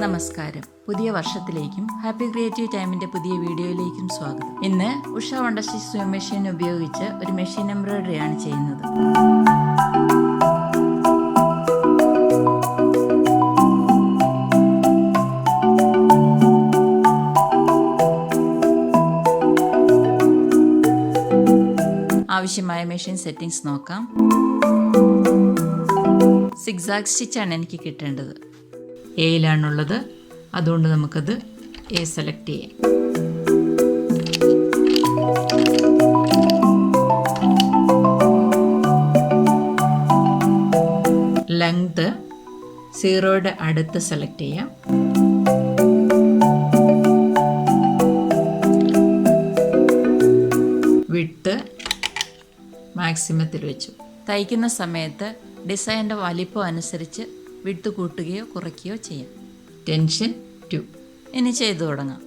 നമസ്കാരം. പുതിയ വർഷത്തിലേക്കും happy creative ടൈമിൻ്റെ പുതിയ വീഡിയോയിലേക്കും സ്വാഗതം. ഇന്ന് Usha wonder stitch swim machine ഉപയോഗിച്ച് ഒരു മെഷീൻ എംബ്രോയിഡറി ആണ് ചെയ്യുന്നത്. ആവശ്യമായ മെഷീൻ സെറ്റിംഗ്സ് നോക്കാം. സിഗ്സാഗ് സ്റ്റിച്ചാണ് എനിക്ക് കിട്ടേണ്ടത്. എയിലാണുള്ളത്, അതുകൊണ്ട് നമുക്കത് എ സെലക്ട് ചെയ്യാം. ലെങ്ത് 0യുടെ അടുത്ത് സെലക്ട് ചെയ്യാം. വിഡ്ത്ത് മാക്സിമത്തിൽ വെച്ചു. തയ്ക്കുന്ന സമയത്ത് ഡിസൈൻ്റെ വലിപ്പം അനുസരിച്ച് വിട്ട് കൂട്ടുകയോ കുറയ്ക്കുകയോ ചെയ്യാം. ടെൻഷൻ 2. ഇനി ചെയ്തു തുടങ്ങാം.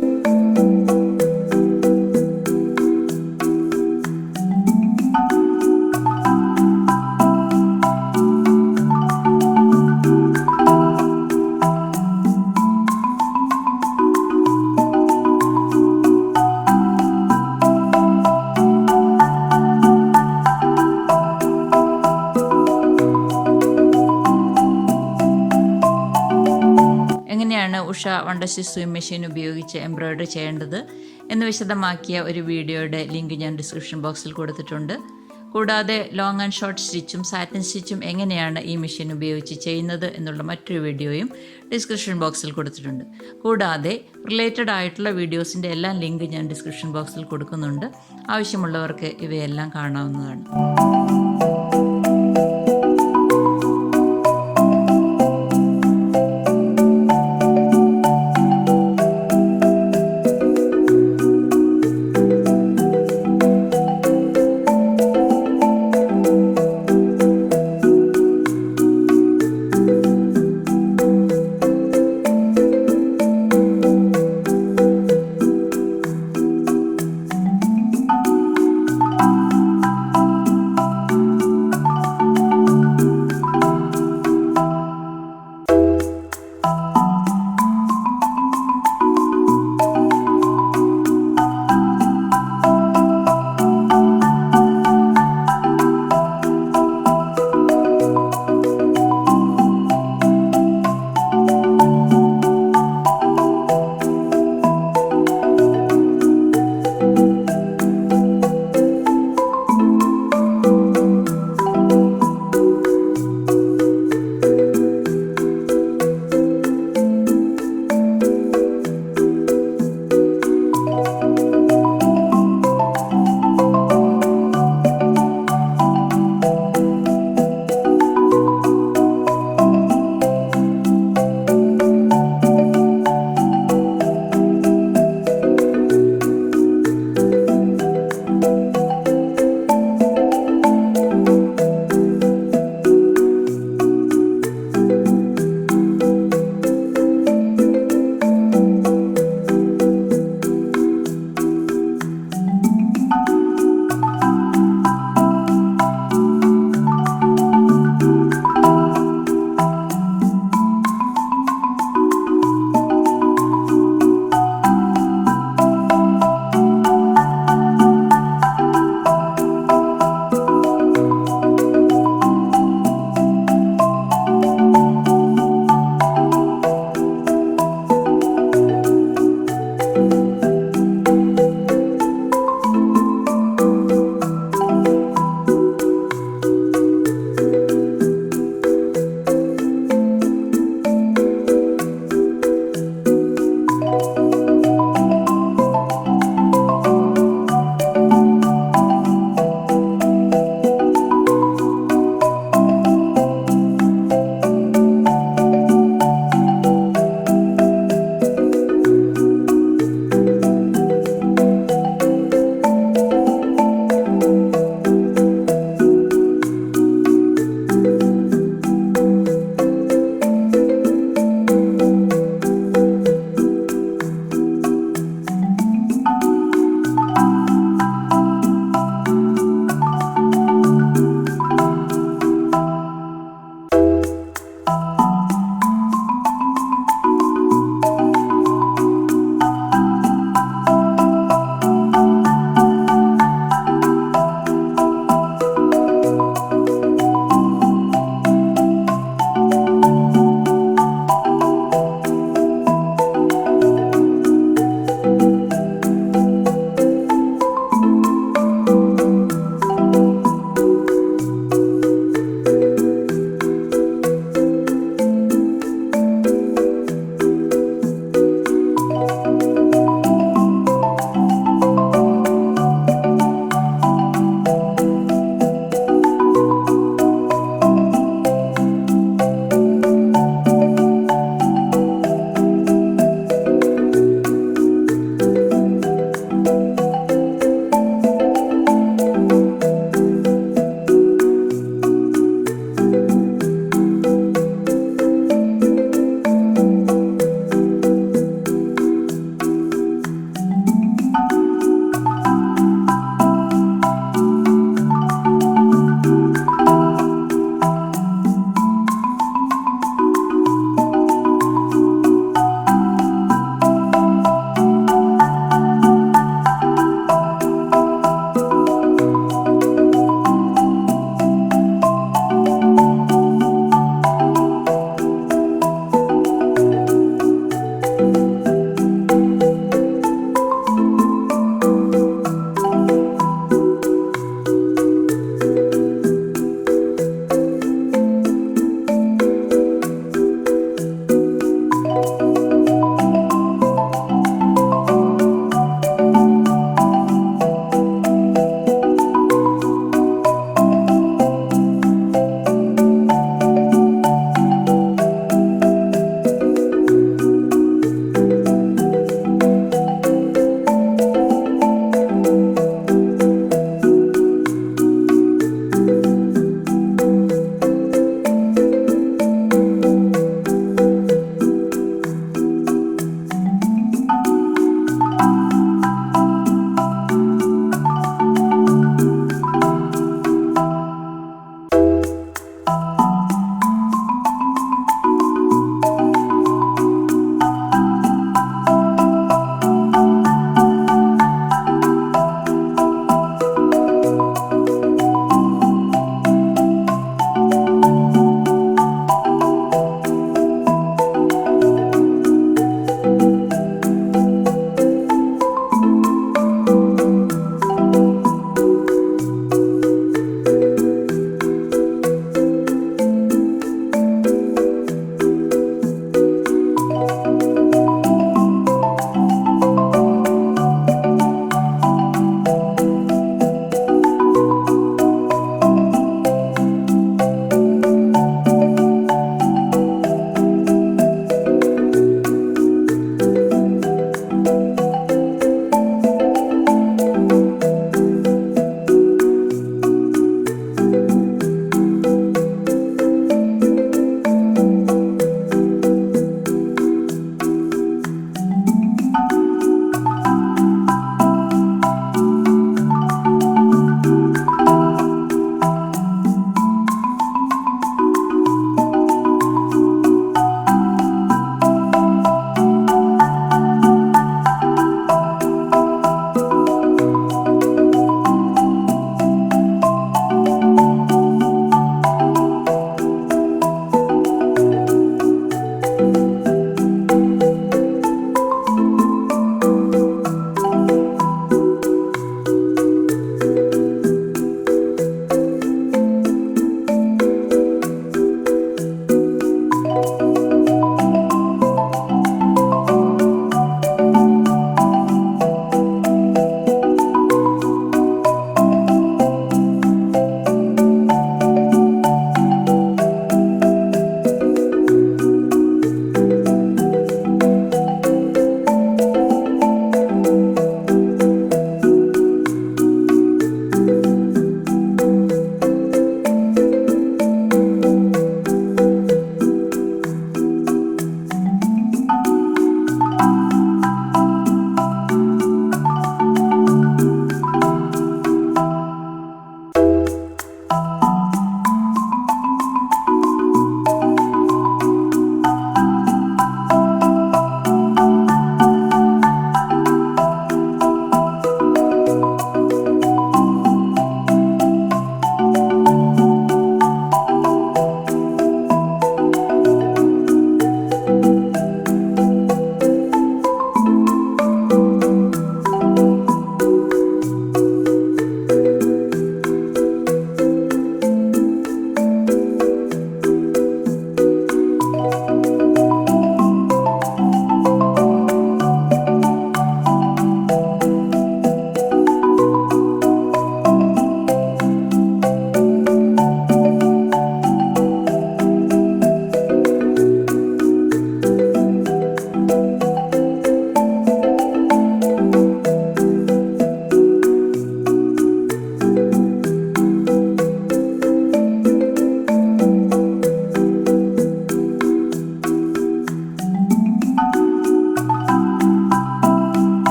എങ്ങനെയാണ് Usha wonder stitch swim machine ഉപയോഗിച്ച് എംബ്രോയിഡറി ചെയ്യേണ്ടത് എന്ന് വിശദമാക്കിയ ഒരു വീഡിയോയുടെ ലിങ്ക് ഞാൻ ഡിസ്ക്രിപ്ഷൻ ബോക്സിൽ കൊടുത്തിട്ടുണ്ട്. കൂടാതെ ലോങ് ആൻഡ് ഷോർട്ട് സ്റ്റിച്ചും സാറ്റിൻ സ്റ്റിച്ചും എങ്ങനെയാണ് ഈ മെഷീൻ ഉപയോഗിച്ച് ചെയ്യുന്നത് എന്നുള്ള മറ്റൊരു വീഡിയോയും ഡിസ്ക്രിപ്ഷൻ ബോക്സിൽ കൊടുത്തിട്ടുണ്ട്. കൂടാതെ റിലേറ്റഡ് ആയിട്ടുള്ള വീഡിയോസിൻ്റെ എല്ലാം ലിങ്ക് ഞാൻ ഡിസ്ക്രിപ്ഷൻ ബോക്സിൽ കൊടുക്കുന്നുണ്ട്. ആവശ്യമുള്ളവർക്ക് ഇവയെല്ലാം കാണാവുന്നതാണ്.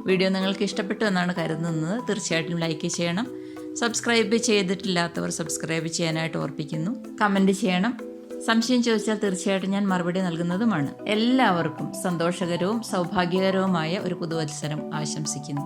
വീഡിയോ നിങ്ങൾക്ക് ഇഷ്ടപ്പെട്ടു എന്നാണ് കരുതുന്നത്. തീർച്ചയായിട്ടും ലൈക്ക് ചെയ്യണം. സബ്സ്ക്രൈബ് ചെയ്തിട്ടില്ലാത്തവർ സബ്സ്ക്രൈബ് ചെയ്യാനായിട്ട് ഓർപ്പിക്കുന്നു. കമൻറ്റ് ചെയ്യണം. സംശയം ചോദിച്ചാൽ തീർച്ചയായിട്ടും ഞാൻ മറുപടി നൽകുന്നതുമാണ്. എല്ലാവർക്കും സന്തോഷകരവും സൗഭാഗ്യകരവുമായ ഒരു പുതുവത്സരം ആശംസിക്കുന്നു.